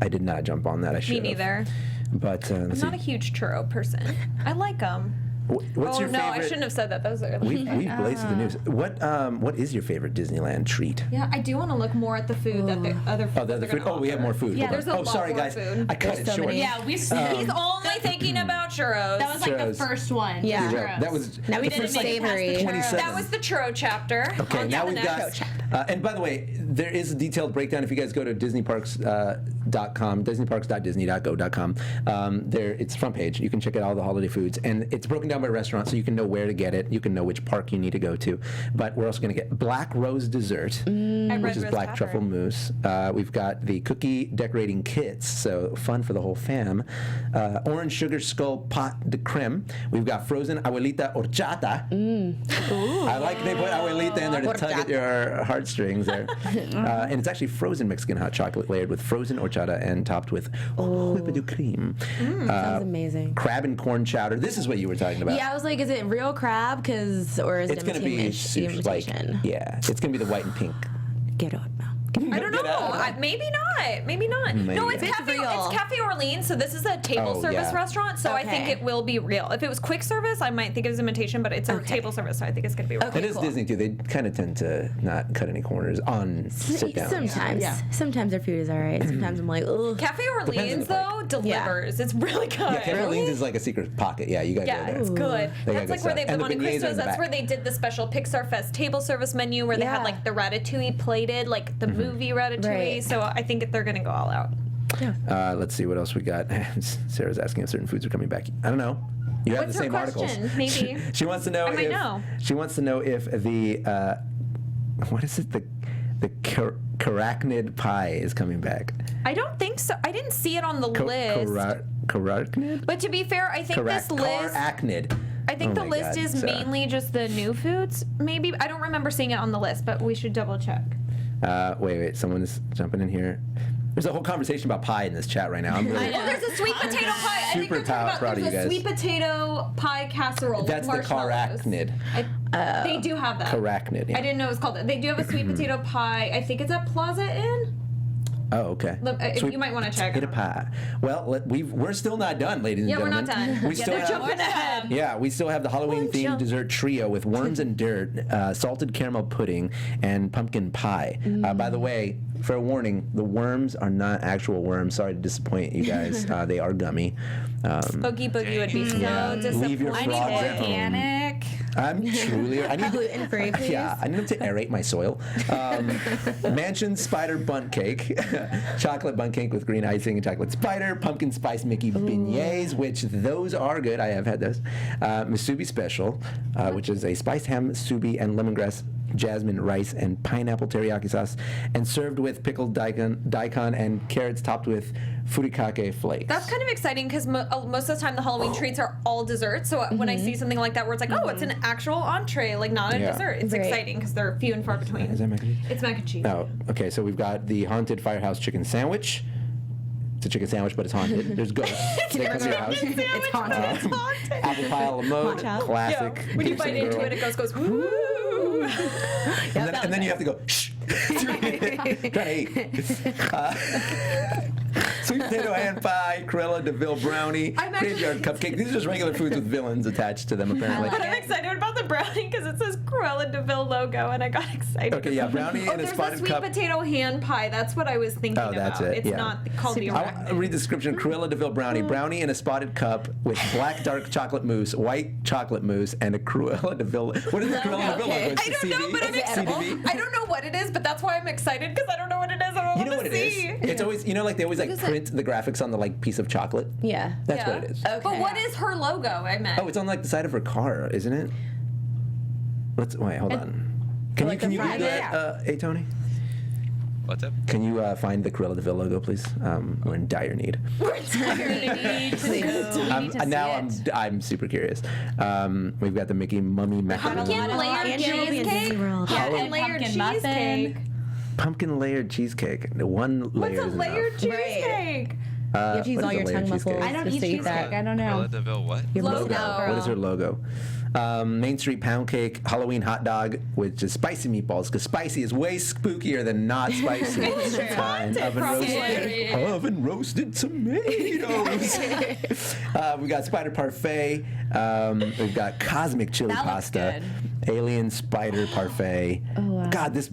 I did not jump on that. I should. Me neither. But I'm let's not a see. huge churro person. I like them. What's Oh your no, favorite? I shouldn't have said that. That was early. We've blazed the news. What is your favorite Disneyland treat? Yeah, I do want to look more at the food that the other food. Oh, the they're food. gonna Oh, we have offer. more food. Yeah, Hold on. there's a Oh, lot sorry, more guys. food. I cut There's it so short. many. Yeah, we He's only thinking about churros. That was like Churros. the first one. Yeah. You're right. That was Now we the did first, a like, savory. 27. That was the churro chapter. Okay, On now the we've next. got. And by the way, there is a detailed breakdown. If you guys go to DisneyParks.com, DisneyParks.disney.go.com, there it's front page. You can check out all the holiday foods, and it's broken down by restaurant, so you can know where to get it. You can know which park you need to go to. But we're also going to get Black Rose Dessert, which is black truffle mousse. We've got the cookie decorating kits, so fun for the whole fam. Orange sugar skull pot de creme. We've got frozen abuelita horchata. I like they put abuelita in there to tug at your heartstrings there. And it's actually frozen Mexican hot chocolate layered with frozen horchata and topped with whipped cream. Sounds amazing. Crab and corn chowder. This is what you were talking about. Yeah, I was like, is it real crab? Or is It's it going to be like, imitation? yeah, it's going to be the white and pink. Get up. I don't know. Maybe not. Maybe not. No, it's Cafe Orleans. So this is a table service restaurant. So I think it will be real. If it was quick service, I might think it was imitation, but it's a table service, so I think it's gonna be real. It is Disney too. They kind of tend to not cut any corners on sit down. Sometimes. Sometimes their food is alright. Sometimes I'm like, ugh. Cafe Orleans though delivers. It's really good. Yeah, Cafe Orleans is like a secret pocket. Yeah, you gotta go there. It's good. That's like where they've been on Christos. That's back. where they did the special Pixar Fest table service menu where they had like the ratatouille plated, like the movie ratatouille. Right. So I think they're gonna go all out. Yeah. Let's see what else we got. Sarah's asking if certain foods are coming back. I don't know. You have What's the same her question? articles. Maybe. She wants to know I might if know. She wants to know if the what is it, the carachnid pie is coming back. I don't think so. I didn't see it on the list. Carachnid? But to be fair, I think this list. Carachnid. I think the list is mainly just the new foods. Maybe I don't remember seeing it on the list, but we should double check. Wait, someone is jumping in here. There's a whole conversation about pie in this chat right now. I'm really, there's a sweet potato pie. I think super they're talking proud about of you there's a guys. sweet potato pie casserole. That's with the marshmallows. carachnid. They do have that. Carachnid. Yeah. I didn't know it was called that. They do have a sweet potato pie. I think it's at Plaza Inn. Oh, okay. You might want to check. Potato pie. Well, we're still not done, ladies and gentlemen. Yeah, we're not done. We still they're jumping ahead. Yeah, we still have the Halloween-themed dessert trio with worms and dirt, salted caramel pudding, and pumpkin pie. By the way, fair warning, the worms are not actual worms. Sorry to disappoint you guys. They are gummy. Boogie Boogie would be so disappointed. Leave your frogs at home. Organic. I'm truly. I need gluten-free, please. Yeah, I need to aerate my soil. Mansion spider bundt cake, chocolate bundt cake with green icing and chocolate spider, pumpkin spice Mickey beignets, which those are good. I have had those. Musubi special, which is a spiced ham musubi and lemongrass, jasmine rice, and pineapple teriyaki sauce, and served with pickled daikon and carrots topped with furikake flakes. That's kind of exciting because most of the time the Halloween treats are all dessert. So when I see something like that where it's like, oh, it's an actual entree, like not a dessert, it's exciting because they're few and far between. Is that mac and cheese? It's mac and cheese. Oh, okay. So we've got the haunted firehouse chicken sandwich. It's a chicken sandwich, but it's haunted. There's ghosts. They come to your house. It's haunted. Apple pie a la mode, classic. When you bite into it, it goes, woo! And then you have to go, shh. Try to eat. Sweet potato hand pie, Cruella de Vil brownie, graveyard cupcake. These are just regular foods with villains attached to them, apparently. But I'm excited about the brownie because it says Cruella de Vil logo, and I got excited. Okay, yeah, brownie and a spotted there's a sweet potato hand pie. That's what I was thinking about. Oh, that's it. It's not called the I'll read the description. Cruella de Vil brownie. Brownie in a spotted cup with black dark chocolate mousse, white chocolate mousse, and a Cruella de Vil. What is the Cruella de Vil logo? I don't know, but I'm excited. I don't know what it is, but that's why I'm excited because I don't know what it is. I don't want to see. It's always, like they always print the graphics on the piece of chocolate. Yeah. That's what it is. Okay. But what is her logo? I meant. Oh, it's on the side of her car, isn't it? Wait, hold on. Can you Google that, hey Tony? What's up? Can you find the Cruella de Vil logo, please? We're in dire need. I'm super curious. We've got the Mickey Mummy macaroni. Pumpkin layered cheesecake. Pumpkin layered cheesecake. Pumpkin layered cheesecake. One layer. What's a layered cheesecake? You have to use all your tongue muscles. I don't eat cheesecake. I don't know. Cruella de Vil what? Your Logo. What is her logo? Main Street Pound Cake, Halloween Hot Dog, which is spicy meatballs, because spicy is way spookier than not spicy. Oven roasted tomatoes. We got Spider Parfait. We've got Cosmic Chili That looks Pasta. good. Alien Spider Parfait. Oh, wow. God, there's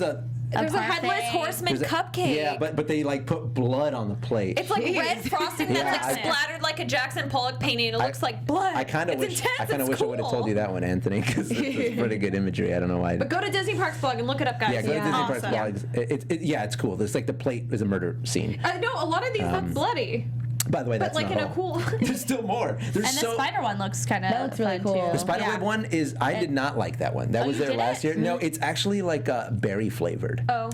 a Headless Horseman cupcake. Yeah, but they put blood on the plate. It's like red frosting that's splattered like a Jackson Pollock painting. It looks like blood. I kind of wish I would have told you that one, Anthony, because it's pretty good imagery. I don't know why. But go to Disney Parks blog and look it up, guys. Yeah, go to Disney Parks awesome. blog. It's cool. There's the plate is a murder scene. No, a lot of these look bloody. By the way, that's but like not in all. a cool. There's still more. And the spider one looks kind of. That looks really cool. Too. The spiderweb one is. I did not like that one. That was you there last year. didn't? No, it's actually berry flavored. Oh.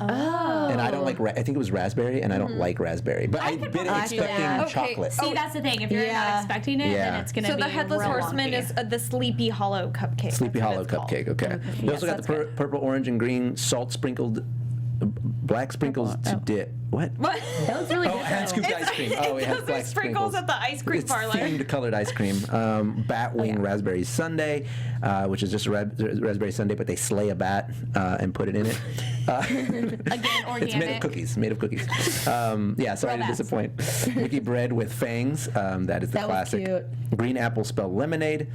And I don't like. I think it was raspberry, and I don't like raspberry. But I've been expecting chocolate. See, that's the thing. If you're not expecting it, then it's gonna be. So the Headless Horseman is the Sleepy Hollow cupcake. Sleepy Hollow cupcake. Okay. We also got the purple, orange, and green salt sprinkled. Black sprinkles to dip. What? That was really good. Hand scooped ice cream. Oh, it has Those black are sprinkles at the ice cream parlor. It's themed colored ice cream. Batwing raspberry sundae, which is just a raspberry sundae, but they slay a bat and put it in it. Again, organic. It's made of cookies. Yeah, sorry to Robots. disappoint. Mickey bread with fangs. That is the That was classic. cute. Green apple spell lemonade.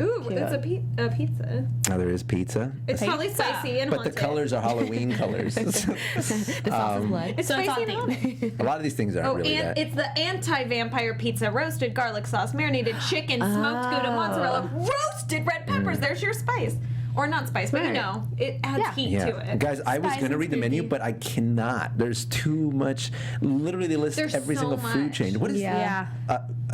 Ooh, it's a pizza. Now there is pizza. It's probably spicy and But the haunted. colors are Halloween colors. The sauce is blood. It's So it's spicy on and haunted. A lot of these things aren't Oh, really and that. it's the anti-vampire pizza: roasted garlic sauce, marinated chicken, smoked Gouda mozzarella, roasted red peppers. There's your spice, or not spice, but you Right. know, it adds heat Yeah, to it. guys, I was Spice gonna and read the menu, spooky. but I cannot. There's too much. Literally, they list There's every so single food much. chain. What is? Yeah.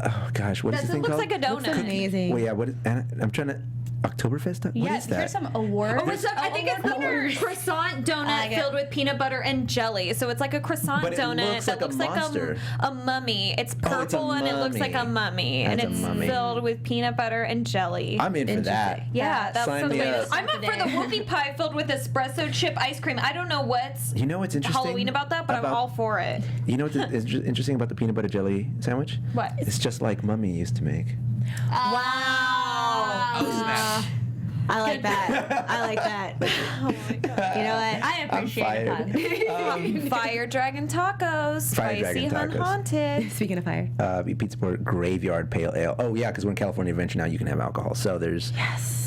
Oh gosh, what is That this thing looks called? like a donut. Looks amazing. Well, yeah. What is? I'm trying to. Oktoberfest? What Yeah, is that? here's some awards. Oh, I think it's like a croissant donut like it. filled with peanut butter and jelly. So it's like a croissant But it donut looks that like a looks like monster. a mummy. It's purple Oh, it's a and it looks like a mummy. mummy, and That's a it's mummy. filled with peanut butter and jelly. I'm in for that. Yeah, that's Sign the me way. up. I'm up for the whoopie pie filled with espresso chip ice cream. I don't know what's You know what's interesting? Halloween about that, but I'm all for it. You know what's interesting about the peanut butter jelly sandwich? What? It's just like Mummy used to make. Wow. Oh, snap. I like that. I like that. Oh my god. You know what? I appreciate it. fired. Fire Dragon Tacos, Fire spicy Dragon tacos. unhaunted. Speaking of fire. Pizza Port Graveyard Pale Ale. Oh yeah, because we're in California Adventure now. You can have alcohol. So there's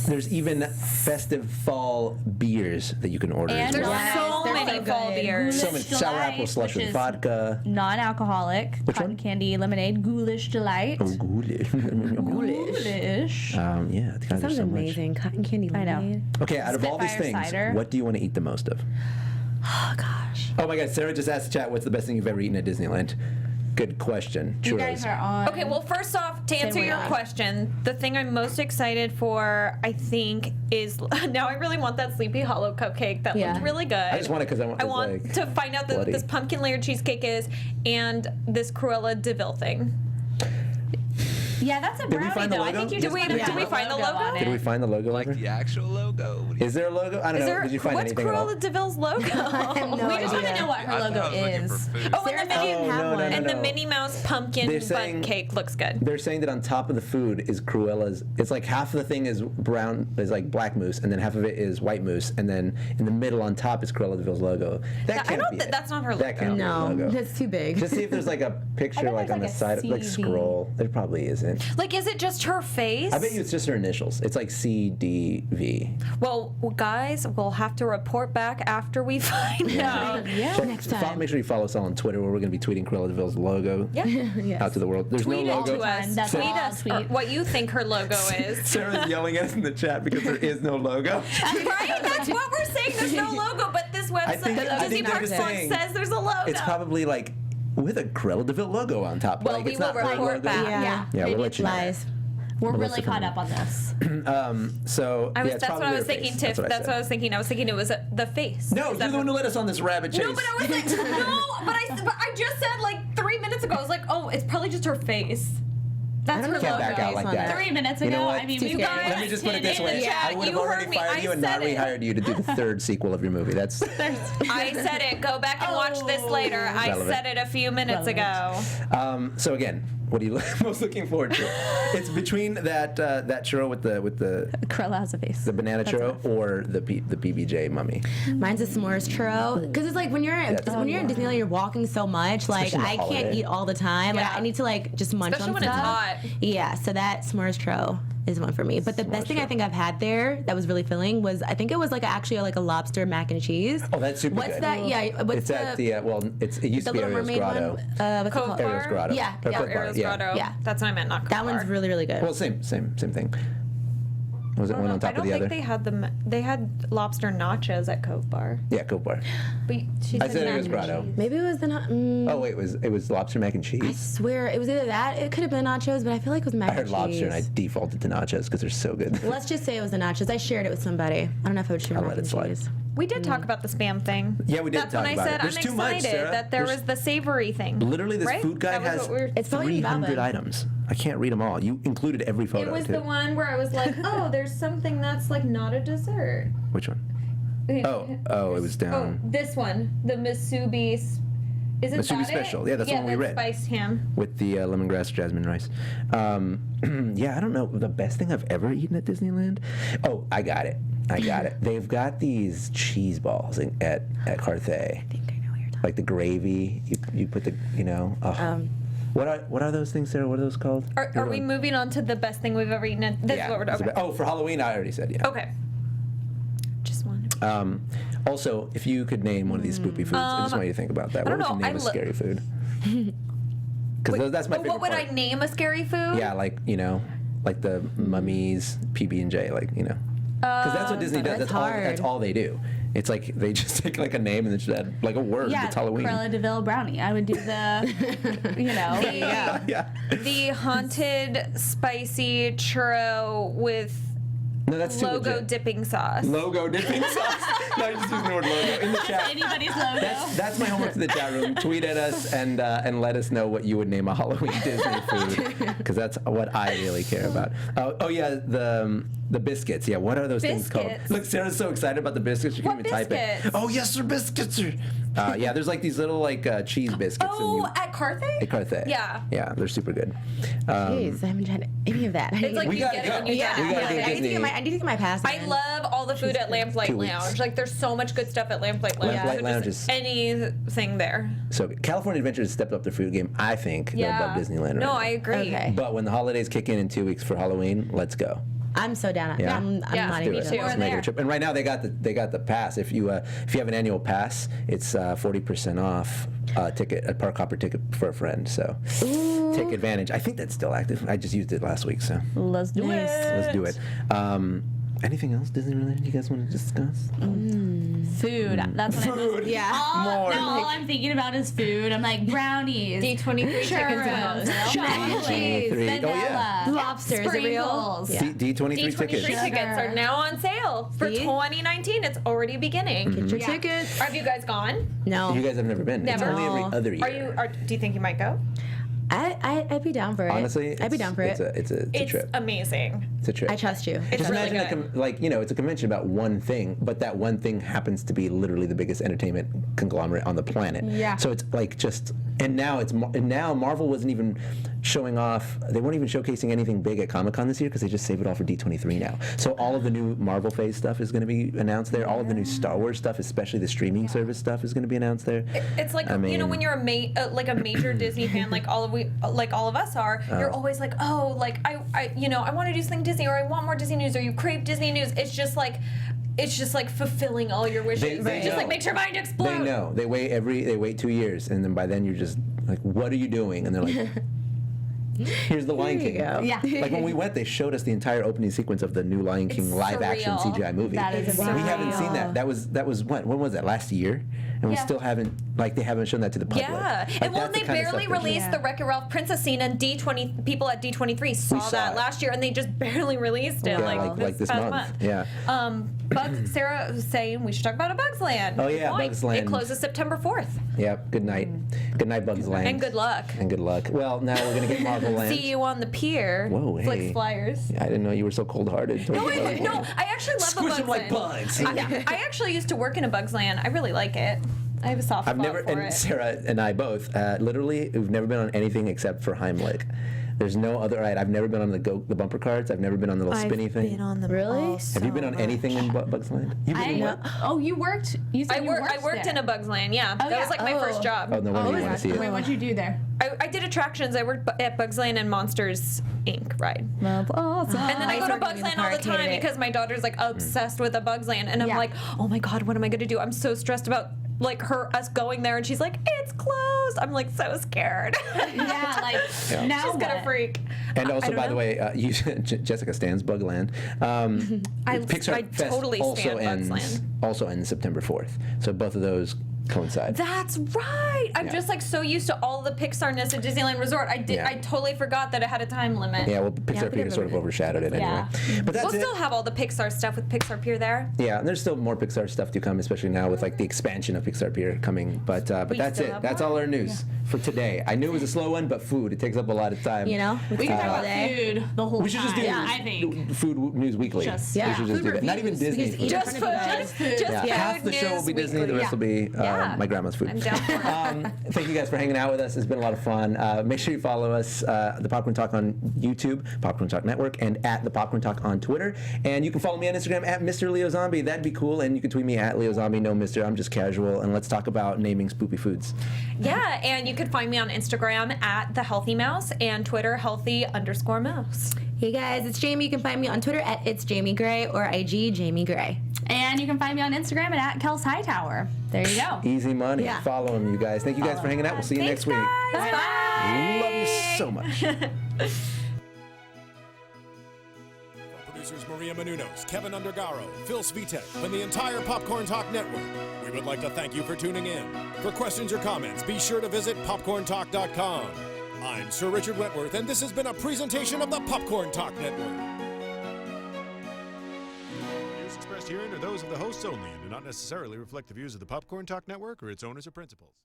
there's even festive fall beers that you can order. And as There's well. Yes, so they're many so fall good. beers. So many sour apple Delight, slush which with is vodka. Non-alcoholic, Which cotton one? candy lemonade, ghoulish delight. Oh, ghoulish. Ghoulish. Yeah, That sounds so much. amazing. Cotton candy I know. lemonade. Okay, out of all these Spitfire things, cider. what do you want to eat the most of? Oh gosh. Oh my God, Sarah just asked the chat, what's the best thing you've ever eaten at Disneyland? Good question. You guys Churros. are on. Okay, well, first off, to answer way your up. question, the thing I'm most excited for, I think, is now I really want that Sleepy Hollow cupcake. That Yeah. looked really good. I just want it because I want. I it's want like, to find out that bloody. this pumpkin layered cheesecake is, and this Cruella de Vil thing. Yeah, that's a we brownie find the though. I logo? think you Did just we- want to did put we the find the logo? on Did we it. find the logo? Like ever? the actual logo? What do you Is there a logo? I don't know. Did you find what's anything at all? Cruella de Vil's logo? have no We just want to idea. know what her I thought logo I was looking for is. food. Oh, Sarah and said the, you didn't have no, one. no, and the no. Minnie Mouse pumpkin They're saying- butt cake looks good. They're saying that on top of the food is Cruella's. It's like half of the thing is brown, is like black mousse, and then half of it is white mousse, and then in the middle on top is Cruella de Vil's logo. That I can't don't be thi- it. that's not her That can't No, be her logo. that's too big. Just see if there's like a picture bet like there's on the like a side, like CD. scroll. There probably isn't. Like, is it just her face? I bet you it's just her initials. It's like CDV. Well, guys, we'll have to report back after we find out. Yeah. Next time. Make sure you follow us all on Twitter, where we're going to be tweeting Cruella de Vil's logo out to the world. There's Tweet no it logo. to us. That's Tweet all I'll us tweet. what you think her logo is. Sarah's yelling at us in the chat because there is no logo. Right? That's what we're saying. There's no logo, but this website, think Disney they're Parks just One, saying says there's a logo. It's probably like with a Cruella de Vil logo on top. Well, like, we it's will not her report logo. back. Yeah. Yeah, we'll let you know. Lies. We're Melissa really caught Fenton. up on this. So I was, yeah, it's that's what probably I was her thinking, face. Tiff. That's That's what I was said. thinking. I was thinking it was the face. No, Is that you're the one who led us on this rabbit chase. No, but I was like, no, but I just said like 3 minutes ago. I was like, oh, it's probably just her face. That's her Can't logo. back out like that. 3 minutes You ago, know what? I mean, Too we scary. got Let me just put it this in way: the chat. I would have You already heard me. fired I you and not said it. rehired you to do the third sequel of your movie. That's I said it. Go back and watch this later. I Relevant. said it a few minutes ago. so again. What are you most looking forward to? It's between that churro with the Cruella has a face. banana churro or the PBJ mummy. Mine's a s'mores churro. Because it's like when you're in Disneyland, you're walking so much. Like Especially I on a can't holiday. eat all the time. Like Yeah. I need to like just munch Especially on when it's stuff. hot. Yeah. So that s'mores churro is one for me. But the best thing I think I've had there that was really filling was I think it was like actually like a lobster mac and cheese. Oh, that's super What's good. that? Yeah. What's It's at the it used the to be Little Ariel's Mermaid Grotto. one? What's it Cove called? Bar? Ariel's Grotto. Yeah, Or yeah, Cove Bar, Ariel's yeah. Grotto. Yeah. That's what I meant, not Cove That one's Bar. really, really good. Well, same thing. Was it one on I top don't of the think other? they had them. They had lobster nachos at Cove Bar. Yeah, Cove Bar. But she I said said mac Ariel's and Grotto. cheese. Maybe it was the Oh wait, it was lobster mac and I cheese. swear it was either that. It could have been nachos, but I feel like it was mac I heard and lobster cheese. and I defaulted to nachos because they're so good. Let's just say it was the nachos. I shared it with somebody. I don't know if I would share I'll mac let it and slide. cheese. We did talk about the spam thing. Yeah, we did That's talk when I about said it. There's I'm too much, excited Sarah. that there There's- was the savory thing. Literally, this right? food guide That was has what we were- It's probably 300 Melbourne. items. I can't read them all. You included every photo. It was too. the one where I was like, oh, there's something that's like not a dessert. Which one? Oh, it was Oh, down. this one, the Misubi. Isn't the Super that it? Special. Yeah, that's the one we read. Spiced ham. With the lemongrass jasmine rice. Yeah, I don't know. The best thing I've ever eaten at Disneyland? Oh, I got it. They've got these cheese balls at Carthay. I think I know what you're talking Like the gravy, you put the, what are those things, Sarah? What are those called? Are we moving on to the best thing we've ever eaten? This is what we're that's okay. Oh, for Halloween, I already said, yeah. Okay. Just wanted. Also, if you could name one of these spoopy foods, I just want you to think about that. I What don't would you know, name a scary food? Because that's my favorite What would part. I name a scary food? Yeah, like the Mummies, PB&J, because that's what Disney does. That's That's hard. all they do. It's like they just take like a name and then just add like a word. Yeah, It's Halloween. Cruella de Vil brownie. I would do the, Yeah. The haunted spicy churro with No, that's too logo legit. dipping sauce. Logo dipping sauce. No, you're just using the word logo in the chat. anybody's logo. That's my homework to the chat room. Tweet at us and let us know what you would name a Halloween Disney food, because that's what I really care about. Oh yeah, the biscuits. Yeah, what are those things called? Biscuits. Look, Sarah's so excited about the biscuits. She can What even type it. biscuits? Oh yes, they're biscuits. Yeah, there's like these little cheese biscuits. Oh, at Carthay? At Carthay. Yeah. Yeah, they're super good. Jeez, I haven't tried any of that. It's like We you gotta get it go. when you yeah, get it. We gotta do I need to Disney. get my pass. I love all the food at Lamplight 2 weeks. Lounge. Like, there's so much good stuff at Lamplight Lounge. Lamplight So Lounge just is- anything there. So California Adventure has stepped up their food game. I think they're Yeah. above Disneyland. No, right I now. agree. Okay. But when the holidays kick in 2 weeks for Halloween, let's go. I'm so down. Yeah? I'm Yeah, not me even. too. Let's We're make it a there. trip. And right now they got the pass. If you have an annual pass, it's 40% off a park hopper ticket for a friend. So take advantage. I think that's still active. I just used it last week, so Let's do Nice. it. let's do it. Anything else Disney related you guys want to discuss? Food. That's what I'm Yeah. all I'm thinking about is food. I'm like brownies, D23 chicken churros, tacos. chocolate, D23. Oh, yeah. vanilla, Lobster, is it real? sprinkles. Yeah. D23 D23 tickets. tickets are now on sale for See? 2019. It's already beginning. Get your Yeah. tickets. Have you guys gone? No. You guys have never been. Never. It's only No. every other year. Do you think you might go? I'd be down for it. Honestly, I'd be down for it. It's a It's trip. amazing. It's a trip. I trust you. It's Just really imagine good. it's a convention about one thing, but that one thing happens to be literally the biggest entertainment conglomerate on the planet. Yeah. So it's like and now Marvel wasn't even showing off. They weren't even showcasing anything big at Comic-Con this year because they just saved it all for D23 now. So all of the new Marvel Phase stuff is going to be announced there. All of the new Star Wars stuff, especially the streaming service stuff, is going to be announced there. It's like I mean- when you're like a major Disney fan, like all of us are. You're always like, oh, like I want to do something Disney, or I want more Disney news, or you crave Disney news. It's just like fulfilling all your wishes. They It just know. makes your mind explode. They know. They wait 2 years, and then by then you're just like, what are you doing? And they're like, here's the Lion There King. you go. Yeah. Like when we went, they showed us the entire opening sequence of the new Lion King It's live-action surreal. CGI movie. That is We haven't surreal. seen that. That was what? When was that? Last year? And we Yeah. still haven't. Like they haven't shown that to the public. Yeah, Like, and well, that's the they kind of barely stuff they're released Yeah. the Wreck-It Ralph princess scene, and people at D23 saw saw that it. last year, and they just barely released it, Yeah, like this past month. Yeah. Sarah was saying we should talk about a Bugs Land. Oh, Good yeah, point. Bugs Land. It closes September 4th, Yep. Good night. Good night, Bugs Land. and good luck. And good luck. Well, now we're gonna get Marvel Land. See you on the pier. Whoa, hey. Flex Flyers. I didn't know you were so cold-hearted. No, I actually love Squish a 'em Bugs like Land. bugs. I actually used to work in a Bugs Land. I really like it. I have a soft I've spot never, for and it. Sarah and I both, literally, we've never been on anything except for Heimlich. There's no other ride. I've never been on the bumper carts. I've never been on the little spinny thing. them Really? Have you been on anything in Bugs Land? You've been in what? You worked. You said I you worked there. in a Bugs Land. Yeah, that yeah. was like my first job. Oh, no wonder you want to see Wait, it. what'd you do there? I did attractions. I worked at Bugs Land and Monsters Inc. ride. Awesome. And then I go to worked Bugs in Land the all the park, hated time it. because my daughter's like obsessed with a Bugs Land, and I'm Yeah. like, oh my god, what am I gonna do? I'm so stressed about like us going there, and she's like, it's closed. I'm like so scared. Yeah, like now She's gonna what? freak. And I also, don't by the know. way, Jessica stands Bugland. Pixar I Fest totally also stan Bugs ends Land. also ends September 4th. So both of those coincide. That's right. I'm Yeah. just like so used to all the Pixar-ness at Disneyland Resort. Yeah. I totally forgot that it had a time limit. Yeah, well, Pixar Pier sort of overshadowed it anyway. Yeah. But that's We'll it. still have all the Pixar stuff with Pixar Pier there. Yeah, and there's still more Pixar stuff to come, especially now with like the expansion of Pixar Pier coming. But that's still it. have That's more? all our news for today. I knew it was a slow one, but food, it takes up a lot of time. You know, We can talk about food the whole We should just do time. I think. food news weekly. Just- We yeah. should just Food do that. Not even reviews. Disney We just food. eat Just in food. front of you guys. Just Yeah, food half the show will be news Disney, the weekly. rest will be my grandma's food. I'm down for it. Thank you guys for hanging out with us. It's been a lot of fun. Make sure you follow us, the Popcorn Talk on YouTube, Popcorn Talk Network, and at the Popcorn Talk on Twitter. And you can follow me on Instagram at Mr. Leo Zombie. That'd be cool. And you can tweet me at Leo Zombie. No, Mr. I'm just casual. And let's talk about naming spoopy foods. Yeah, and you can find me on Instagram at the Healthy Mouse and Twitter healthy_mouse. Hey guys, it's Jamie. You can find me on Twitter at It's Jamie Gray or IG Jamie Gray. And you can find me on Instagram at Kels Hightower. There you go. Easy money. Yeah. Follow them, you guys. Thank you guys for hanging out. We'll see you next week. Guys. Bye. Love you so much. Producers Maria Menounos, Kevin Undergaro, Phil Svitek, and the entire Popcorn Talk Network, we would like to thank you for tuning in. For questions or comments, be sure to visit popcorntalk.com. I'm Sir Richard Wentworth, and this has been a presentation of the Popcorn Talk Network. Views expressed herein are those of the hosts only and do not necessarily reflect the views of the Popcorn Talk Network or its owners or principals.